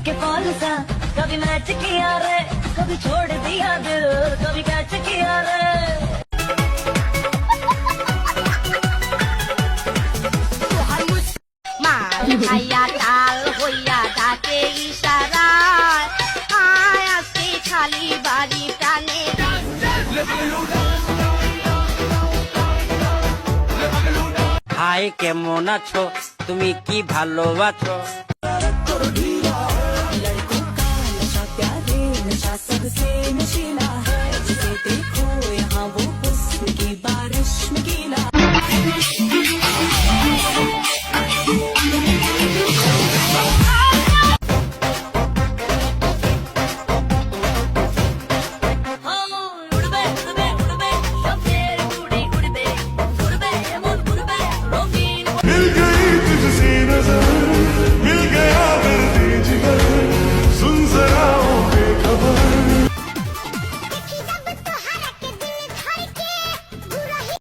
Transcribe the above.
के पॉलिसा कभी मैच किया रे, कभी छोड़ दिया दिल, कभी कैच किया रे। माल खाया ताल होया डाके इशारा, आया से खाली बारी टाने। হাই কেমন আছো তুমি কি ভালো আছো